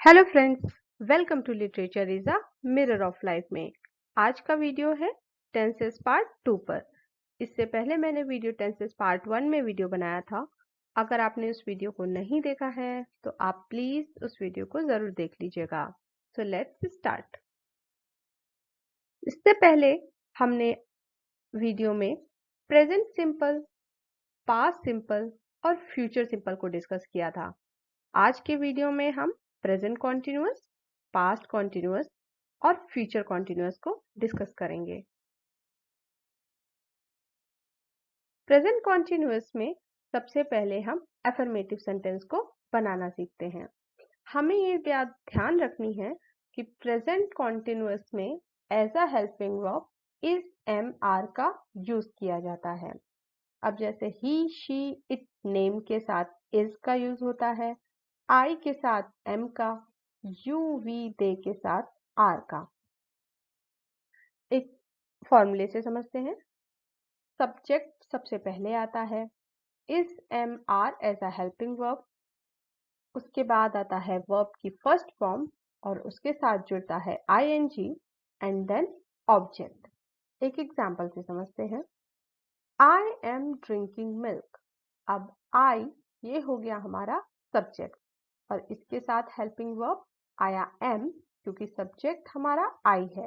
Hello friends, welcome to literature is a mirror of life में। आज का video है टेंसेस पार्ट 2 पर। इससे पहले मैंने वीडियो टेंसेस पार्ट 1 में वीडियो बनाया था। अगर आपने उस वीडियो को नहीं देखा है तो आप प्लीज उस वीडियो को जरूर देख लीजिएगा। So let's start. इससे पहले हमने वीडियो में प्रेजेंट सिंपल, पास्ट सिंपल और फ्यूचर सिंपल को डिस्कस किया था। आज के वीडियो में हम प्रेजेंट कॉन्टिन्यूअस, पास्ट कॉन्टिन्यूअस और फ्यूचर कॉन्टिन्यूअस को डिस्कस करेंगे। प्रेजेंट कॉन्टिन्यूअस में सबसे पहले हम अफर्मेटिव सेंटेंस को बनाना सीखते हैं। हमें ये बात ध्यान रखनी है कि प्रेजेंट कॉन्टिन्यूअस में as a helping verb is am are का यूज किया जाता है। अब जैसे ही, शी, इट, नेम के साथ इज का यूज होता है, आई के साथ एम का, यू, वी, दे के साथ आर का। एक फॉर्मूले से समझते हैं। सब्जेक्ट सबसे पहले आता है, is am are as a helping verb. उसके बाद आता है वर्ब की फर्स्ट फॉर्म और उसके साथ जुड़ता है I N G and then object. एक एग्जाम्पल से समझते हैं। I am drinking milk. अब आई ये हो गया हमारा सब्जेक्ट और इसके साथ हेल्पिंग वर्ब आया एम, क्योंकि सब्जेक्ट हमारा आई है।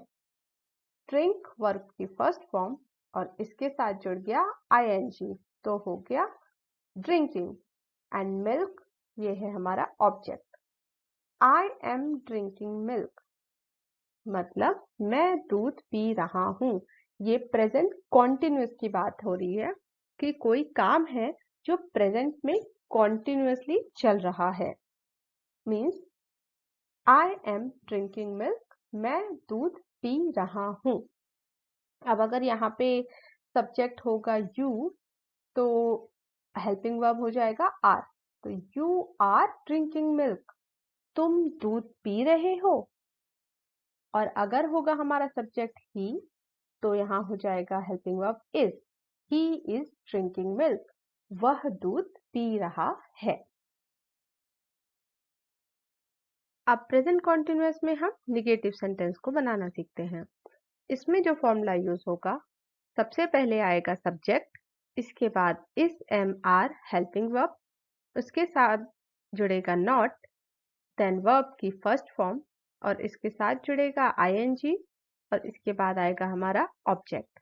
ड्रिंक वर्ब की फर्स्ट फॉर्म और इसके साथ जुड़ गया आईएनजी, तो हो गया ड्रिंकिंग। एंड मिल्क ये है हमारा object. I am drinking milk मतलब मैं दूध पी रहा हूं। ये प्रेजेंट कॉन्टिन्यूअस की बात हो रही है कि कोई काम है जो प्रेजेंट में कॉन्टिन्यूअसली चल रहा है। Means I am drinking milk, मैं दूध पी रहा हूं। अब अगर यहाँ पे सब्जेक्ट होगा यू तो हेल्पिंग वर्ब हो जाएगा आर। तो यू आर ड्रिंकिंग मिल्क, तुम दूध पी रहे हो। और अगर होगा हमारा सब्जेक्ट ही तो यहाँ हो जाएगा helping verb is. He is drinking milk, वह दूध पी रहा है। अब प्रेजेंट कॉन्टिन्यूअस में हम निगेटिव सेंटेंस को बनाना सीखते हैं। इसमें जो फॉर्मूला यूज होगा, सबसे पहले आएगा सब्जेक्ट, इसके बाद इस एम आर हेल्पिंग वर्ब, उसके साथ जुड़ेगा नॉट, देन वर्ब की फर्स्ट फॉर्म और इसके साथ जुड़ेगा आईएनजी और इसके बाद आएगा हमारा ऑब्जेक्ट।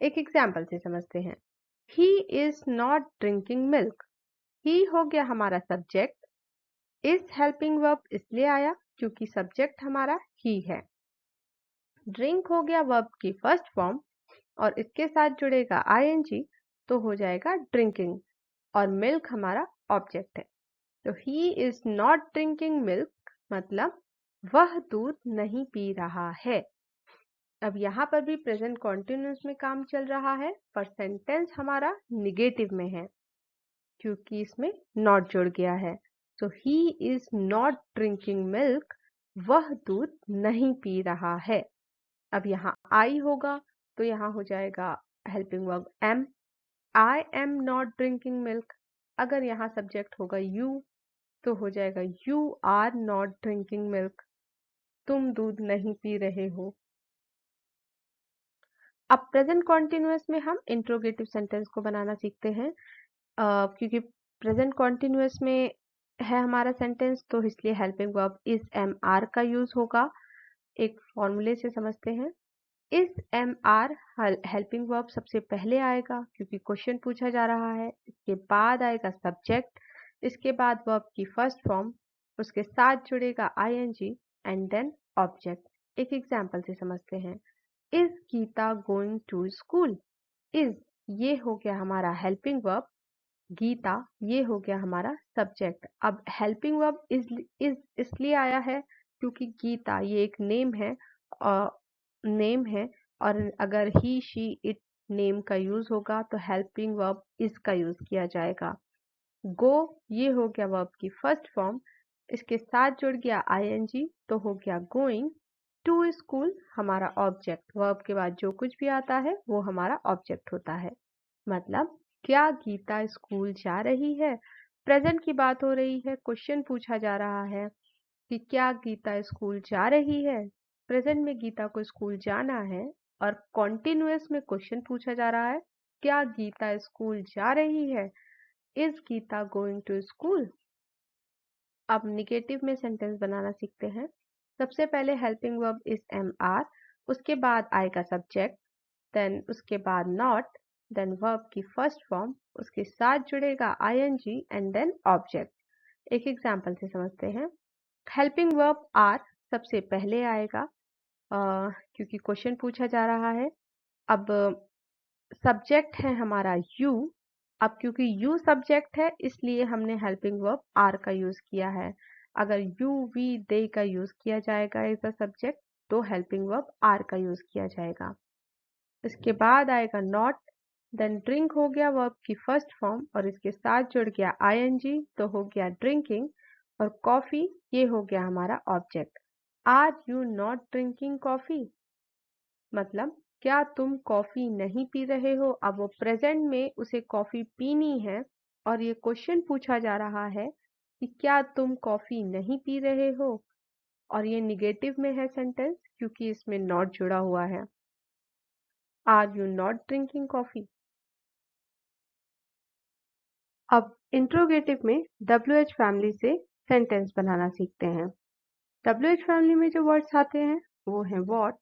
एक एग्जाम्पल से समझते हैं। He is not drinking milk. He हो गया हमारा सब्जेक्ट। इस हेल्पिंग वर्ब इसलिए आया क्योंकि सब्जेक्ट हमारा ही है। ड्रिंक हो गया वर्ब की फर्स्ट फॉर्म और इसके साथ जुड़ेगा आईएनजी, तो हो जाएगा ड्रिंकिंग और मिल्क हमारा ऑब्जेक्ट है। तो ही इज नॉट ड्रिंकिंग मिल्क मतलब वह दूध नहीं पी रहा है। अब यहाँ पर भी प्रेजेंट कॉन्टिन्यूअस में काम चल रहा है पर सेंटेंस हमारा निगेटिव में है क्योंकि इसमें नॉट जुड़ गया है। तो ही इज नॉट ड्रिंकिंग मिल्क, वह दूध नहीं पी रहा है। अब यहाँ आई होगा तो यहाँ हो जाएगा helping verb am. I am not drinking milk. अगर यहाँ सब्जेक्ट होगा यू तो हो जाएगा you are not drinking milk, तुम दूध नहीं पी रहे हो। अब प्रेजेंट कॉन्टिन्यूअस में हम इंट्रोगेटिव सेंटेंस को बनाना सीखते हैं। क्योंकि प्रेजेंट कॉन्टिन्यूअस में है हमारा सेंटेंस तो इसलिए helping verb is am are का यूज होगा। एक फॉर्मूले से समझते हैं। इस एम आर हेल्पिंग वर्ब सबसे पहले आएगा क्योंकि क्वेश्चन पूछा जा रहा है। इसके बाद आएगा सब्जेक्ट, इसके बाद वर्ब की फर्स्ट फॉर्म, उसके साथ जुड़ेगा आईएनजी एंड देन ऑब्जेक्ट। एक एग्जांपल से समझते हैं। Is Geeta going to school. Is ये हो गया हमारा हेल्पिंग वर्ब, गीता ये हो गया हमारा सब्जेक्ट। अब हेल्पिंग वर्ब इज इसलिए आया है क्योंकि गीता ये एक नेम है और अगर ही, शी, इट नेम का यूज होगा तो हेल्पिंग वर्ब इज का यूज किया जाएगा। गो ये हो गया वर्ब की फर्स्ट फॉर्म, इसके साथ जुड़ गया आईएनजी तो हो गया गोइंग। टू स्कूल हमारा ऑब्जेक्ट, वर्ब के बाद जो कुछ भी आता है वो हमारा ऑब्जेक्ट होता है। मतलब क्या गीता स्कूल जा रही है? प्रेजेंट की बात हो रही है, क्वेश्चन पूछा जा रहा है कि क्या गीता स्कूल जा रही है। प्रेजेंट में गीता को स्कूल जाना है और कॉन्टिन्यूअस में क्वेश्चन पूछा जा रहा है, क्या गीता स्कूल जा रही है? Is Geeta going to school? अब निगेटिव में सेंटेंस बनाना सीखते हैं। सबसे पहले helping verb is am are, उसके बाद आएगा सब्जेक्ट, देन उसके बाद नॉट, देन वर्ब की फर्स्ट फॉर्म, उसके साथ जुड़ेगा आईएनजी एंड देन ऑब्जेक्ट। एक एग्जांपल से समझते हैं। हेल्पिंग वर्ब आर सबसे पहले आएगा क्योंकि क्वेश्चन पूछा जा रहा है। अब सब्जेक्ट है हमारा यू, अब क्योंकि यू सब्जेक्ट है इसलिए हमने हेल्पिंग वर्ब आर का यूज किया है। अगर यू वी दे का यूज किया जाएगा एज अ सब्जेक्ट तो हेल्पिंग वर्ब आर का यूज किया जाएगा। इसके बाद आएगा नॉट, देन ड्रिंक हो गया वर्ब की फर्स्ट फॉर्म और इसके साथ जुड़ गया आईएनजी तो हो गया ड्रिंकिंग, और कॉफी ये हो गया हमारा object. Are you not drinking coffee? मतलब क्या तुम कॉफी नहीं पी रहे हो? अब वो प्रेजेंट में उसे कॉफी पीनी है और ये क्वेश्चन पूछा जा रहा है कि क्या तुम कॉफी नहीं पी रहे हो, और ये निगेटिव में है सेंटेंस क्योंकि इसमें नॉट जुड़ा हुआ है। Are you not drinking coffee? अब इंट्रोगेटिव में WH फैमिली से सेंटेंस बनाना सीखते हैं। WH फैमिली में जो वर्ड्स आते हैं वो हैं what,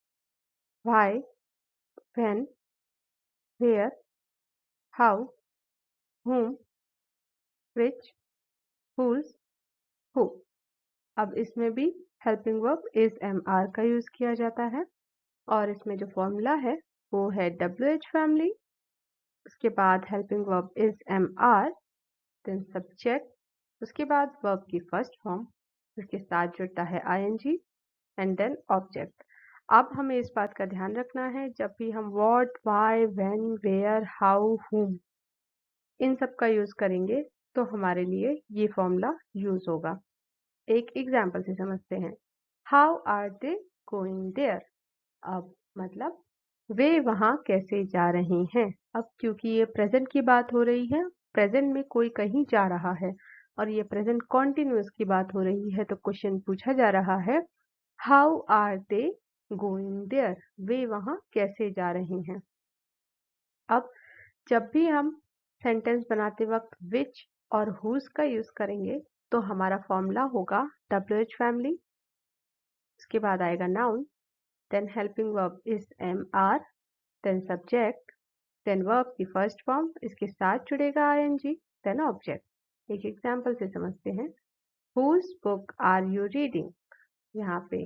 why, when, where, how, whom, which, whose, who। अब इसमें भी helping verb is am are का यूज किया जाता है और इसमें जो फॉर्मूला है वो है WH फैमिली, उसके बाद helping verb is am are, then subject, उसके बाद वर्ब की फर्स्ट फॉर्म, उसके साथ जुड़ता है आईएनजी एंड देन ऑब्जेक्ट। अब हमें इस बात का ध्यान रखना है जब भी हम what, why, when, where, how, whom इन सब का यूज करेंगे तो हमारे लिए ये फॉर्मूला यूज होगा। एक एग्जाम्पल से समझते हैं। How are they going there? अब मतलब वे वहां कैसे जा रहे हैं। अब क्योंकि ये प्रेजेंट की बात हो रही है, प्रेजेंट में कोई कहीं जा रहा है और ये प्रेजेंट कॉन्टिन्यूअस की बात हो रही है तो क्वेश्चन पूछा जा रहा है how are they going there? वे वहां कैसे जा रहे हैं। अब जब भी हम सेंटेंस बनाते वक्त विच और हुज का यूज करेंगे तो हमारा फॉर्मूला होगा WH फैमिली, उसके बाद आएगा noun, then helping verb is am are, then subject, then verb की फर्स्ट फॉर्म, इसके साथ जुड़ेगा आईएनजी, देन ऑब्जेक्ट। एक एग्जांपल से समझते हैं। Whose book are you reading? यहाँ पे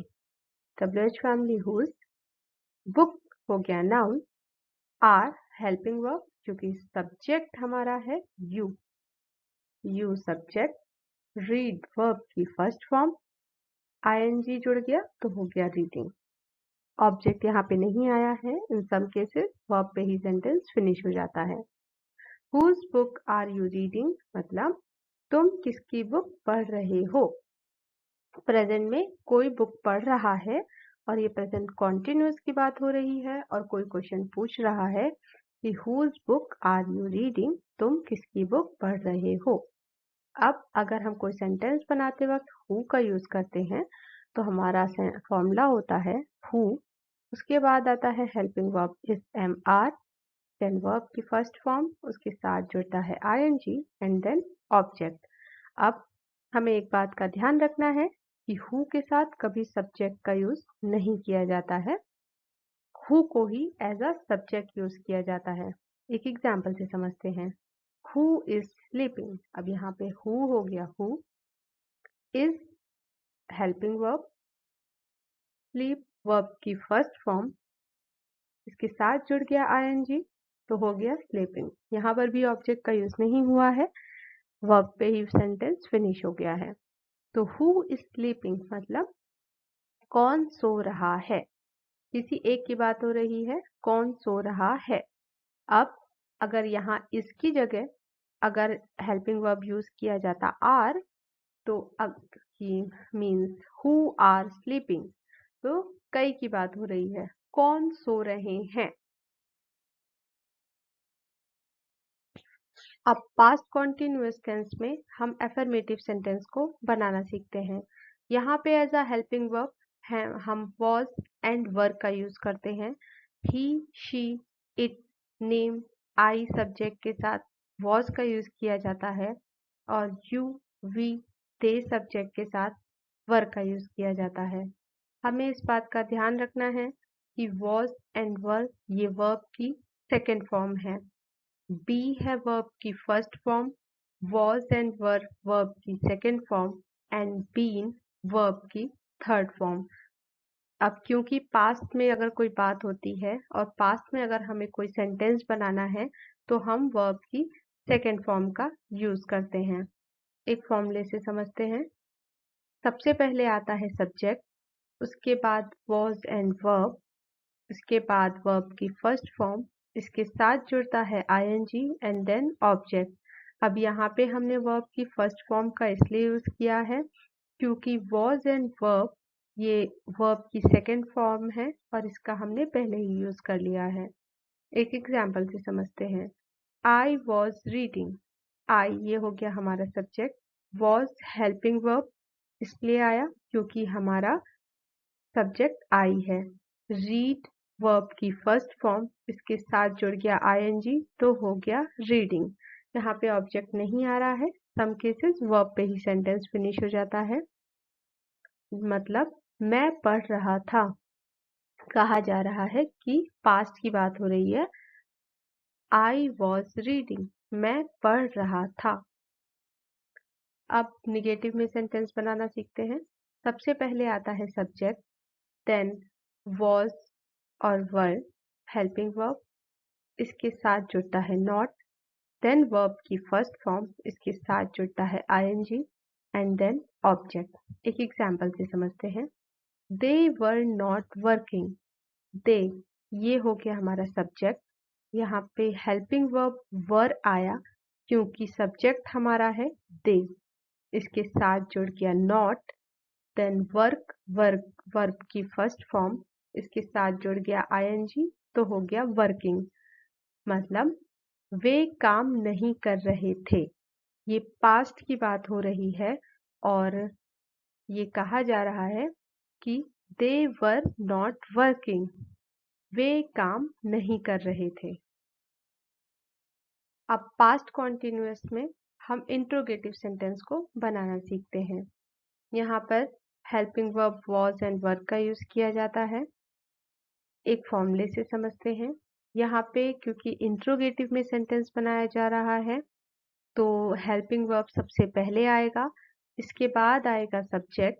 WH फैमिली हुज, बुक हो गया नाउन, आर हेल्पिंग वर्ब क्योंकि सब्जेक्ट हमारा है you, you subject, read verb की फर्स्ट फॉर्म, आईएनजी जुड़ गया तो हो गया रीडिंग। ऑब्जेक्ट यहाँ पे नहीं आया है, इन सम केसेस वर्ब पे ही सेंटेंस फिनिश हो जाता है। Whose book are you reading? मतलब तुम किसकी बुक पढ़ रहे हो। प्रेजेंट में कोई बुक पढ़ रहा है और ये प्रेजेंट कॉन्टिन्यूअस की बात हो रही है और कोई क्वेश्चन पूछ रहा है कि whose book are you reading? तुम किसकी बुक पढ़ रहे हो। अब अगर हम कोई सेंटेंस बनाते वक्त हु का यूज करते हैं तो हमारा फॉर्मूला होता है हु, उसके बाद आता है helping verb is am are, then verb की फर्स्ट फॉर्म, उसके साथ जुड़ता है आईएनजी एंड देन ऑब्जेक्ट। अब हमें एक बात का ध्यान रखना है कि हु के साथ कभी सब्जेक्ट का यूज नहीं किया जाता है, हु को ही एज अ सब्जेक्ट यूज किया जाता है। एक एग्जाम्पल से समझते हैं। Who is sleeping? अब यहाँ पे हु हो गया who, is helping verb, sleep verb की फर्स्ट फॉर्म, इसके साथ जुड़ गया आईएनजी तो हो गया स्लीपिंग। यहाँ पर भी ऑब्जेक्ट का यूज नहीं हुआ है, वर्ब पे ही सेंटेंस फिनिश हो गया है। तो हु इज स्लीपिंग मतलब कौन सो रहा है, किसी एक की बात हो रही है, कौन सो रहा है। अब अगर यहाँ इसकी जगह अगर हेल्पिंग वर्ब यूज किया जाता आर तो अब की मीन्स हु आर स्लीपिंग, तो कई की बात हो रही है, कौन सो रहे हैं। अब पास्ट कॉन्टिन्यूअस टेंस में हम एफर्मेटिव सेंटेंस को बनाना सीखते हैं। यहाँ पे एज अ हेल्पिंग वर्ब है, हम वॉज एंड वर का यूज करते हैं। He, she, it, name, I subject के साथ वॉज का यूज किया जाता है और यू, वी, दे सब्जेक्ट के साथ वर का यूज किया जाता है। हमें इस बात का ध्यान रखना है कि वॉज एंड वर ये वर्ब की सेकेंड फॉर्म है, बी है वर्ब की first form, was and were verb की second form and been verb की थर्ड फॉर्म। अब क्योंकि पास्ट में अगर कोई बात होती है और पास्ट में अगर हमें कोई सेंटेंस बनाना है तो हम वर्ब की सेकेंड फॉर्म का यूज करते हैं। एक फॉर्मूले से समझते हैं। सबसे पहले आता है सब्जेक्ट, उसके बाद वॉज एंड वर्ब, उसके बाद वर्ब की फर्स्ट फॉर्म, इसके साथ जुड़ता है आईएनजी एंड देन ऑब्जेक्ट। अब यहाँ पे हमने वर्ब की फर्स्ट फॉर्म का इसलिए यूज किया है क्योंकि वॉज एंड वर्ब ये वर्ब की सेकेंड फॉर्म है और इसका हमने पहले ही यूज कर लिया है। एक एग्जाम्पल से समझते हैं। आई वॉज रीडिंग, आई ये हो गया हमारा सब्जेक्ट, वॉज हेल्पिंग वर्ब इसलिए आया क्योंकि हमारा सब्जेक्ट आई है। रीड वर्ब की फर्स्ट फॉर्म, इसके साथ जुड़ गया आईएनजी तो हो गया रीडिंग। यहाँ पे ऑब्जेक्ट नहीं आ रहा है, सम केसेस वर्ब पे ही सेंटेंस फिनिश हो जाता है। मतलब मैं पढ़ रहा था, कहा जा रहा है कि पास्ट की बात हो रही है। आई वॉज रीडिंग, मैं पढ़ रहा था। अब निगेटिव में सेंटेंस बनाना सीखते हैं। सबसे पहले आता है सब्जेक्ट, देन वॉज और वर हेल्पिंग वर्ब, इसके साथ जुड़ता है नॉट, देन वर्ब की फर्स्ट फॉर्म, इसके साथ जुड़ता है आईएनजी एंड देन ऑब्जेक्ट। एक एग्जांपल से समझते हैं। दे वर नॉट वर्किंग, दे ये हो गया हमारा सब्जेक्ट, यहाँ पे हेल्पिंग वर्ब वर आया क्योंकि सब्जेक्ट हमारा है दे, इसके साथ जुड़ गया नॉट, देन वर्क वर्ब की फर्स्ट फॉर्म, इसके साथ जुड़ गया आईएनजी तो हो गया वर्किंग। मतलब वे काम नहीं कर रहे थे, ये पास्ट की बात हो रही है और ये कहा जा रहा है कि दे वर नॉट वर्किंग, वे काम नहीं कर रहे थे। अब पास्ट कॉन्टिन्यूअस में हम इंट्रोगेटिव सेंटेंस को बनाना सीखते हैं। यहाँ पर helping verb was and work का यूज किया जाता है। एक फॉर्मूले से समझते हैं। यहाँ पे क्योंकि इंट्रोगेटिव में सेंटेंस बनाया जा रहा है तो हेल्पिंग वर्ब सबसे पहले आएगा, इसके बाद आएगा सब्जेक्ट,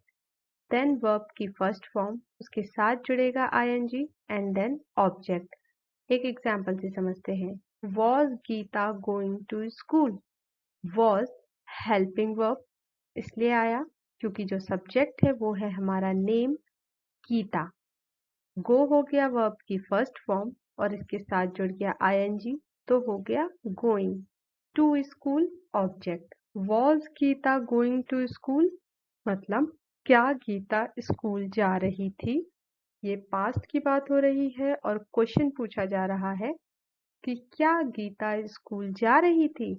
देन वर्ब की फर्स्ट फॉर्म, उसके साथ जुड़ेगा आईएनजी एंड देन ऑब्जेक्ट। एक एग्जांपल से समझते हैं। Was Geeta going to school, was helping verb इसलिए आया क्योंकि जो सब्जेक्ट है वो है हमारा नेम गीता। गो हो गया वर्ब की फर्स्ट फॉर्म और इसके साथ जुड़ गया आईएनजी तो हो गया going. To school object, was Geeta going to school मतलब क्या गीता स्कूल जा रही थी। ये पास्ट की बात हो रही है और क्वेश्चन पूछा जा रहा है कि क्या गीता स्कूल जा रही थी।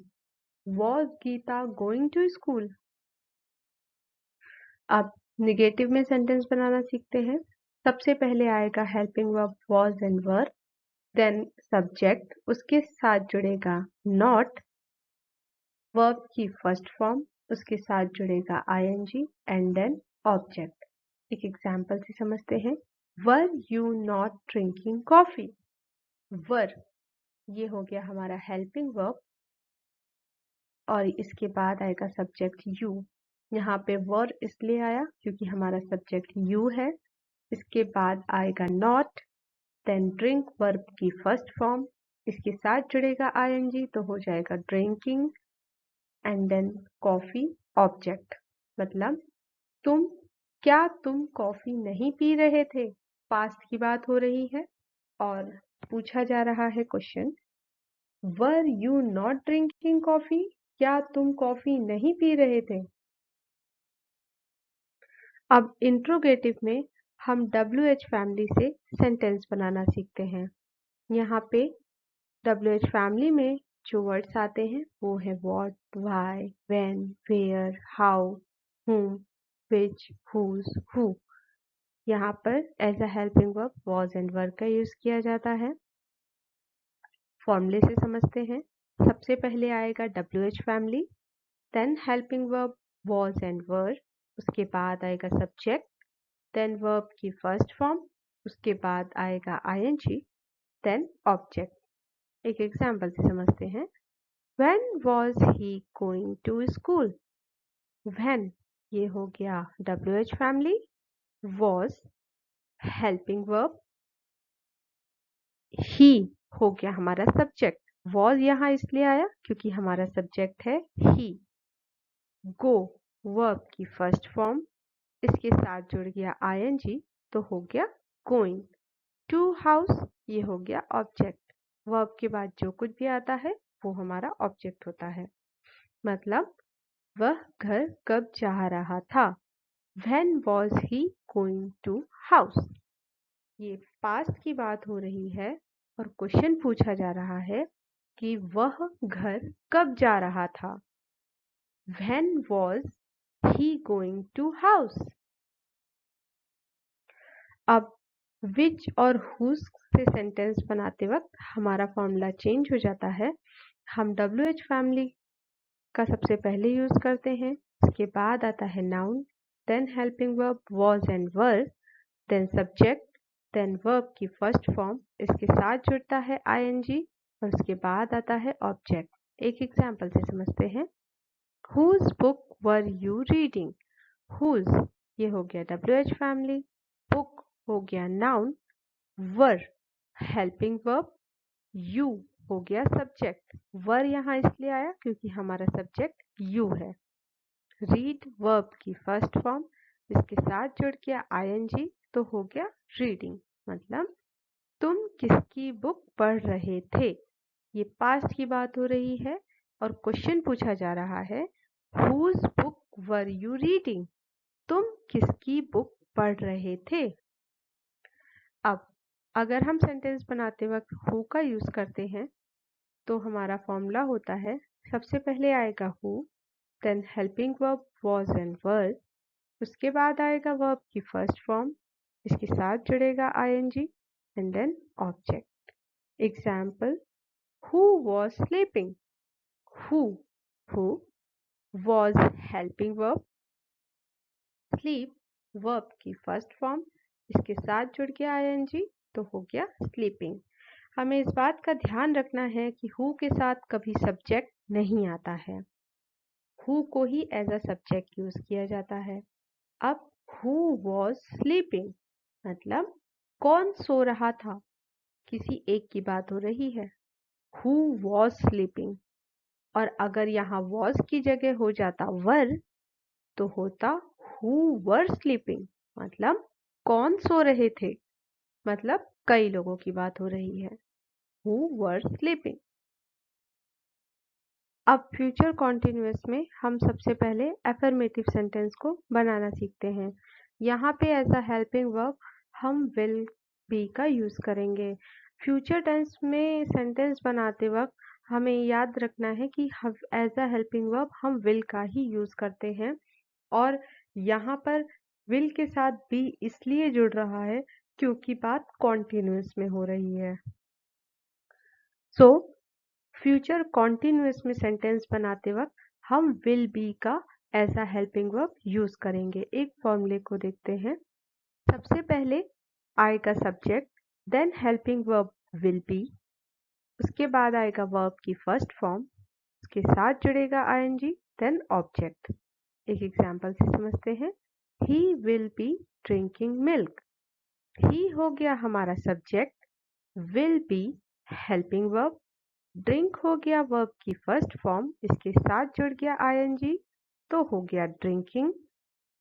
Was Geeta going to school. अब निगेटिव में सेंटेंस बनाना सीखते हैं। सबसे पहले आएगा helping verb was and were, then subject, उसके साथ जुड़ेगा नॉट, वर्ब की फर्स्ट फॉर्म, उसके साथ जुड़ेगा आईएनजी एंड देन ऑब्जेक्ट। एक एग्जांपल से समझते हैं। Were you not drinking coffee, were ये हो गया हमारा हेल्पिंग वर्ब और इसके बाद आएगा सब्जेक्ट यू। यहाँ पे वर इसलिए आया क्योंकि हमारा सब्जेक्ट यू है, इसके बाद आएगा नॉट, देन ड्रिंक वर्ब की फर्स्ट फॉर्म, इसके साथ जुड़ेगा आईएनजी तो हो जाएगा drinking and then coffee object. मतलब क्या तुम कॉफी नहीं पी रहे थे, पास्ट की बात हो रही है और पूछा जा रहा है question, were you not drinking coffee, क्या तुम कॉफी नहीं पी रहे थे। अब इंट्रोगेटिव में हम WH फैमिली से सेंटेंस बनाना सीखते हैं। यहाँ पे WH फैमिली में जो वर्ड्स आते हैं वो है what, why, when, where, how, whom। which, whose, who। यहाँ पर as a helping verb was and were का यूज किया जाता है। फॉर्मूले से समझते हैं। सबसे पहले आएगा WH family, then helping verb was and were, उसके बाद आएगा सब्जेक्ट, देन वर्ब की फर्स्ट फॉर्म, उसके बाद आएगा ING, देन ऑब्जेक्ट। एक एग्जाम्पल से समझते हैं। When was he going to school? When ये हो गया WH family, was helping verb, he हो गया हमारा सब्जेक्ट। was यहाँ इसलिए आया क्योंकि हमारा सब्जेक्ट है he। go वर्ब की फर्स्ट फॉर्म, इसके साथ जुड़ गया ING तो हो गया going। to house ये हो गया ऑब्जेक्ट। वर्ब के बाद जो कुछ भी आता है वो हमारा ऑब्जेक्ट होता है। मतलब वह घर कब जा रहा था। When was he going to house? ये पास्ट की बात हो रही है और क्वेश्चन पूछा जा रहा है कि वह घर कब जा रहा था। When was he going to house? अब which और whose से सेंटेंस बनाते वक्त हमारा फॉर्मूला चेंज हो जाता है। हम WH फैमिली का सबसे पहले यूज करते हैं, उसके बाद आता है noun, then helping verb was and were, then subject, then verb की फर्स्ट फॉर्म, इसके साथ जुड़ता है ING और उसके बाद आता है ऑब्जेक्ट। एक एग्जाम्पल से समझते हैं। Whose book were you reading? Whose ये हो गया WH फैमिली, book हो गया noun, were helping verb, you हो गया सब्जेक्ट। were यहाँ इसलिए आया क्योंकि हमारा सब्जेक्ट you है। read वर्ब की फर्स्ट फॉर्म, इसके साथ जुड़ गया ING तो हो गया रीडिंग। मतलब तुम किसकी बुक पढ़ रहे थे। ये पास्ट की बात हो रही है और क्वेश्चन पूछा जा रहा है whose book were you reading? तुम किसकी बुक पढ़ रहे थे। अब अगर हम सेंटेंस बनाते वक्त who का यूज करते हैं तो हमारा फॉर्मूला होता है, सबसे पहले आएगा who, then helping verb was and were, उसके बाद आएगा वर्ब की फर्स्ट फॉर्म, इसके साथ जुड़ेगा ING and then object. Example, who was sleeping? Who was helping verb, sleep verb की फर्स्ट फॉर्म, इसके साथ जुड़ गया ING तो हो गया sleeping। हमें इस बात का ध्यान रखना है कि who के साथ कभी सब्जेक्ट नहीं आता है। who को ही एज अ सब्जेक्ट यूज किया जाता है। अब who was sleeping मतलब कौन सो रहा था, किसी एक की बात हो रही है। who was sleeping और अगर यहाँ was की जगह हो जाता were तो होता who were sleeping मतलब कौन सो रहे थे, मतलब कई लोगों की बात हो रही है। who were sleeping। अब फ्यूचर कॉन्टिन्यूअस में हम सबसे पहले अफर्मेटिव सेंटेंस को बनाना सीखते हैं। यहाँ पे एज अ हेल्पिंग वर्ब हम विल बी का यूज करेंगे। फ्यूचर टेंस में सेंटेंस बनाते वक्त हमें याद रखना है कि एज अ हेल्पिंग वर्ब हम विल का ही यूज करते हैं और यहाँ पर विल के साथ बी इसलिए जुड़ रहा है क्योंकि बात कॉन्टिन्यूअस में हो रही है। फ्यूचर कॉन्टिन्यूअस में सेंटेंस बनाते वक्त हम विल बी का as a helping verb use करेंगे। एक फॉर्मूले को देखते हैं। सबसे पहले आएगा subject, then helping verb will be, उसके बाद आएगा वर्ब की फर्स्ट फॉर्म, उसके साथ जुड़ेगा ING देन ऑब्जेक्ट। एक एग्जाम्पल से समझते हैं। He will be drinking milk. He हो गया हमारा subject, will be helping verb, drink हो गया वर्ब की फर्स्ट फॉर्म, इसके साथ जुड़ गया ING तो हो गया ड्रिंकिंग।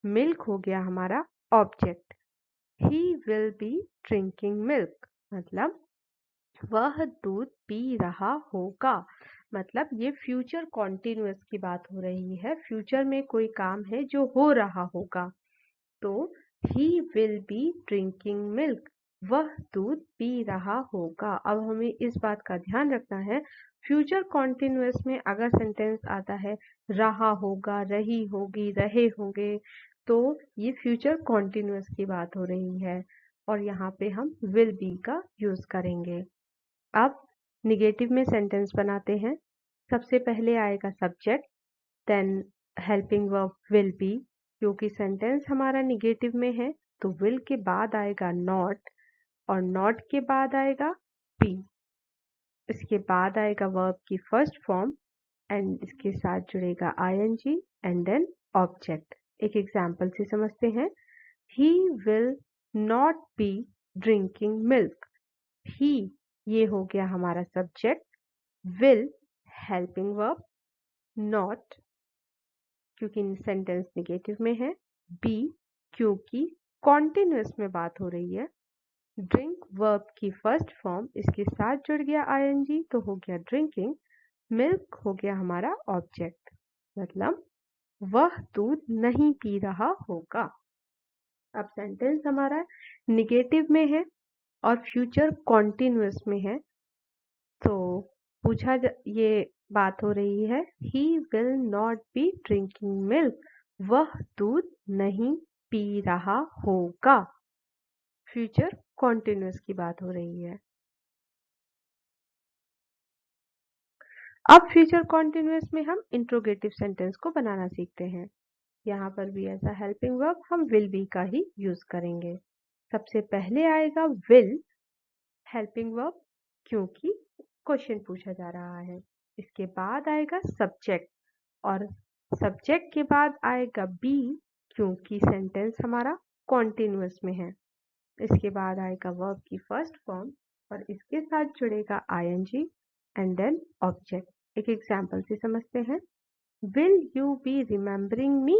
मिल्क हो गया हमारा object. He will be drinking milk मतलब वह दूध पी रहा होगा। मतलब ये फ्यूचर कॉन्टिन्यूअस की बात हो रही है, फ्यूचर में कोई काम है जो हो रहा होगा। तो ही विल बी ड्रिंकिंग मिल्क वह दूध पी रहा होगा। अब हमें इस बात का ध्यान रखना है, फ्यूचर कॉन्टिन्यूअस में अगर सेंटेंस आता है रहा होगा, रही होगी, रहे होंगे तो ये फ्यूचर कॉन्टिन्यूअस की बात हो रही है और यहाँ पे हम विल बी का यूज करेंगे। अब निगेटिव में सेंटेंस बनाते हैं। सबसे पहले आएगा subject, then helping verb will be. क्योंकि सेंटेंस हमारा निगेटिव में है तो विल के बाद आएगा नॉट और नॉट के बाद आएगा बी। इसके बाद आएगा वर्ब की फर्स्ट फॉर्म एंड इसके साथ जुड़ेगा आईएनजी एंड देन ऑब्जेक्ट। एक एग्जाम्पल से समझते हैं। He will not be drinking milk. He ये हो गया हमारा subject, will helping verb, not क्योंकि सेंटेंस निगेटिव में है, बी क्योंकि कॉन्टिन्यूअस में बात हो रही है, ड्रिंक वर्ब की फर्स्ट फॉर्म इसके साथ जुड़ गया आईएनजी तो हो गया ड्रिंकिंग, मिल्क हो गया हमारा ऑब्जेक्ट, मतलब वह दूध नहीं पी रहा होगा। अब सेंटेंस हमारा निगेटिव में है और फ्यूचर कॉन्टिन्यूअस में है तो ये बात हो रही है ही will not be drinking milk, वह दूध नहीं पी रहा होगा। फ्यूचर कॉन्टिन्यूअस की बात हो रही है। अब फ्यूचर कॉन्टिन्यूअस में हम इंट्रोगेटिव सेंटेंस को बनाना सीखते हैं। यहाँ पर भी ऐसा हेल्पिंग वर्ब हम विल बी का ही यूज करेंगे। सबसे पहले आएगा विल हेल्पिंग वर्ब क्योंकि क्वेश्चन पूछा जा रहा है। इसके बाद आएगा सब्जेक्ट और सब्जेक्ट के बाद आएगा बी क्योंकि सेंटेंस हमारा कॉन्टिन्यूअस में है। इसके बाद आएगा वर्ब की फर्स्ट फॉर्म और इसके साथ जुड़ेगा आईएनजी एंड देन ऑब्जेक्ट। एक एग्जांपल से समझते हैं। Will you be remembering me.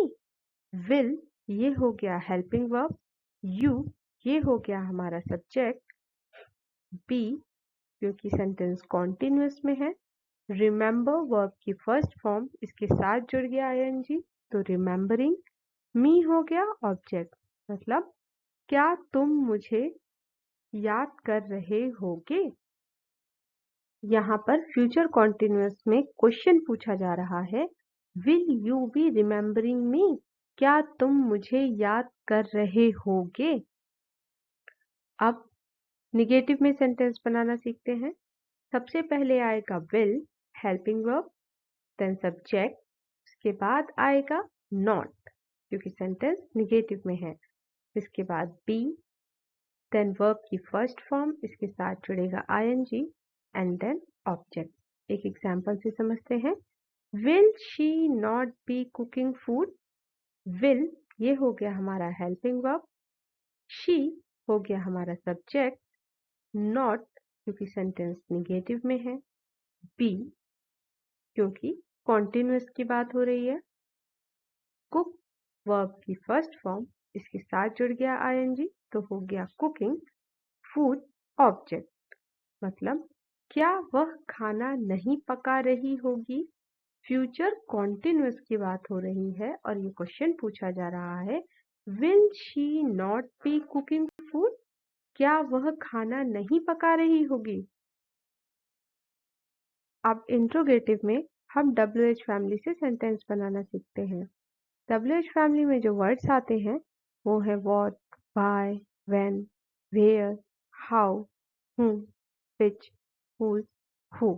Will ये हो गया हेल्पिंग वर्ब, यू ये हो गया हमारा सब्जेक्ट, बी क्योंकि सेंटेंस कॉन्टिन्यूअस में है, रिमेंबर वर्ब की फर्स्ट फॉर्म इसके साथ जुड़ गया आईएनजी तो रिमेम्बरिंग, मी हो गया ऑब्जेक्ट, मतलब क्या तुम मुझे याद कर रहे होगे। यहाँ पर फ्यूचर कॉन्टिन्यूअस में क्वेश्चन पूछा जा रहा है, विल यू बी रिमेम्बरिंग मी, क्या तुम मुझे याद कर रहे होगे। अब निगेटिव में सेंटेंस बनाना सीखते हैं। सबसे पहले आएगा will helping verb, then subject, इसके बाद आएगा नॉट क्योंकि सेंटेंस निगेटिव में है, इसके बाद बी, देन वर्ब की फर्स्ट फॉर्म इसके साथ जुड़ेगा आईएनजी एंड देन ऑब्जेक्ट। एक एग्जांपल से समझते हैं। Will she not be cooking food. Will ये हो गया हमारा हेल्पिंग वर्ब, शी हो गया हमारा सब्जेक्ट, नॉट क्योंकि सेंटेंस निगेटिव में है, बी क्योंकि कॉन्टिन्यूअस की बात हो रही है, कुक वर्ब की फर्स्ट फॉर्म इसके साथ जुड़ गया आईएनजी तो हो गया कुकिंग, फूड ऑब्जेक्ट, मतलब क्या वह खाना नहीं पका रही होगी। फ्यूचर कॉन्टिन्यूअस की बात हो रही है और ये क्वेश्चन पूछा जा रहा है, will she not be cooking food, क्या वह खाना नहीं पका रही होगी। अब इंट्रोगेटिव में हम WH फैमिली से सेंटेंस बनाना सीखते हैं। WH फैमिली में जो वर्ड्स आते हैं वो है what, why, when, where, how, whom, which, whose, who।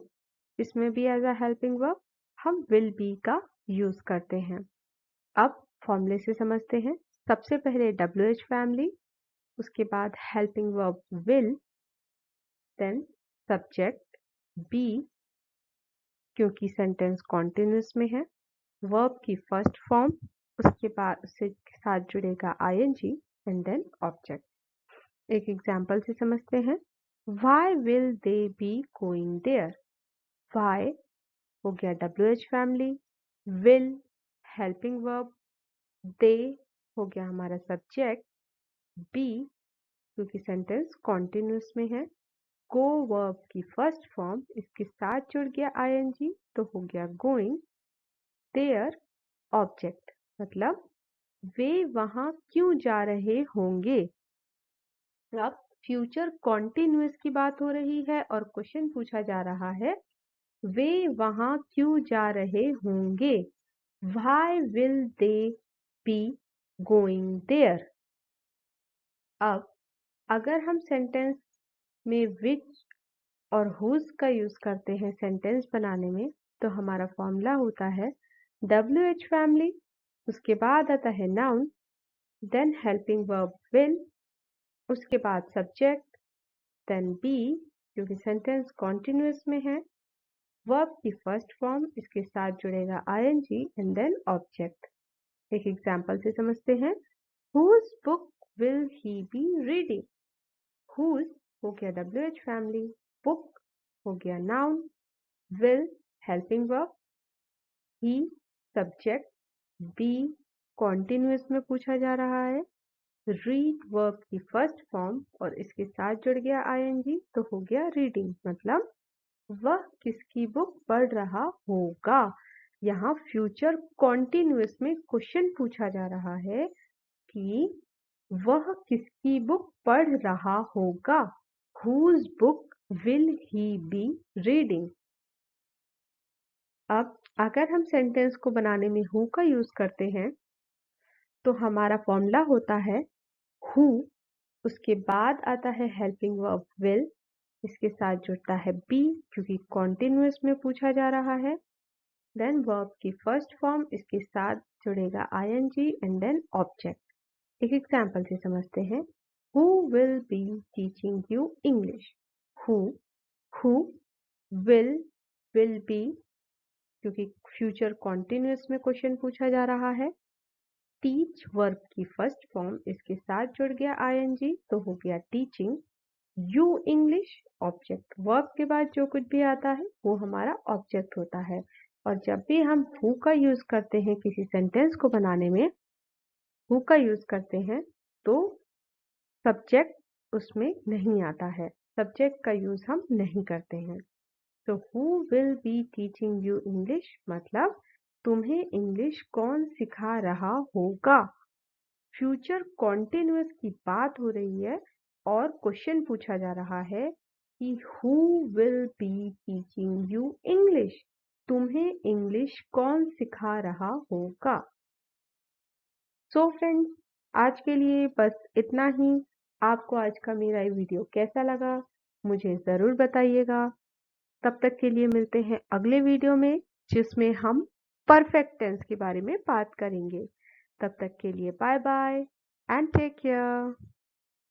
इसमें भी एज अ हेल्पिंग वर्ब हम विल बी का यूज करते हैं। अब फॉर्मूले से समझते हैं। सबसे पहले WH फैमिली, उसके बाद helping verb will, then subject be क्योंकि सेंटेंस कॉन्टिन्यूअस में है, वर्ब की फर्स्ट फॉर्म उसके बाद उससे साथ जुड़ेगा आईएनजी एंड देन ऑब्जेक्ट। एक एग्जांपल से समझते हैं। Why will they be going there? Why हो गया WH family, will helping verb, they हो गया हमारा सब्जेक्ट, be क्योंकि सेंटेंस कॉन्टिन्यूअस में है, go वर्ब की फर्स्ट फॉर्म इसके साथ जुड़ गया आईएनजी तो हो गया गोइंग, there ऑब्जेक्ट, मतलब वे वहां क्यों जा रहे होंगे। अब फ्यूचर कॉन्टिन्यूअस की बात हो रही है और क्वेश्चन पूछा जा रहा है, वे वहां क्यों जा रहे होंगे। Why will they be going there. अब अगर हम सेंटेंस में विच और हुज का यूज करते हैं सेंटेंस बनाने में, तो हमारा फॉर्मूला होता है WH फैमिली, उसके बाद आता है noun, then helping verb will, उसके बाद सब्जेक्ट, देन बी क्योंकि सेंटेंस कॉन्टिन्यूअस में है, वर्ब की फर्स्ट फॉर्म, इसके साथ जुड़ेगा ING एंड देन ऑब्जेक्ट। एक एग्जांपल से समझते हैं। Whose book will he be reading? Whose हो गया WH फैमिली, book हो गया noun, will helping verb, he subject, be continuous में पूछा जा रहा है, रीड वर्ब की फर्स्ट फॉर्म और इसके साथ जुड़ गया ING तो हो गया रीडिंग, मतलब वह किसकी बुक पढ़ रहा होगा। यहाँ फ्यूचर कॉन्टिन्यूअस में क्वेश्चन पूछा जा रहा है कि वह किसकी बुक पढ़ रहा होगा। Whose book will he be reading? अब अगर हम सेंटेंस को बनाने में who का यूज करते हैं तो हमारा फॉर्मूला होता है who, उसके बाद आता है हेल्पिंग वर्ब will, इसके साथ जुड़ता है be क्योंकि कॉन्टिन्यूअस में पूछा जा रहा है, देन वर्ब की फर्स्ट फॉर्म, इसके साथ जुड़ेगा ING एंड देन ऑब्जेक्ट। एक एग्जांपल से समझते हैं। Who will be teaching you English? Who will be क्योंकि फ्यूचर कॉन्टिन्यूअस में क्वेश्चन पूछा जा रहा है, टीच वर्ब की फर्स्ट फॉर्म, इसके साथ जुड़ गया ING तो हो गया teaching, you English object, verb के बाद जो कुछ भी आता है वो हमारा ऑब्जेक्ट होता है। और जब भी हम हु का यूज करते हैं किसी सेंटेंस को बनाने में, हु का यूज करते हैं तो सब्जेक्ट उसमें नहीं आता है, सब्जेक्ट का यूज हम नहीं करते हैं। तो who will be teaching you English मतलब तुम्हें इंग्लिश कौन सिखा रहा होगा। फ्यूचर कॉन्टिन्यूअस की बात हो रही है और क्वेश्चन पूछा जा रहा है कि who will be teaching you English, तुम्हें इंग्लिश कौन सिखा रहा होगा। सो फ्रेंड्स, आज के लिए बस इतना ही। आपको आज का मेरा ये वीडियो कैसा लगा मुझे ज़रूर बताइएगा। तब तक के लिए मिलते हैं अगले वीडियो में जिसमें हम परफेक्ट टेंस के बारे में बात करेंगे। तब तक के लिए bye bye and take care.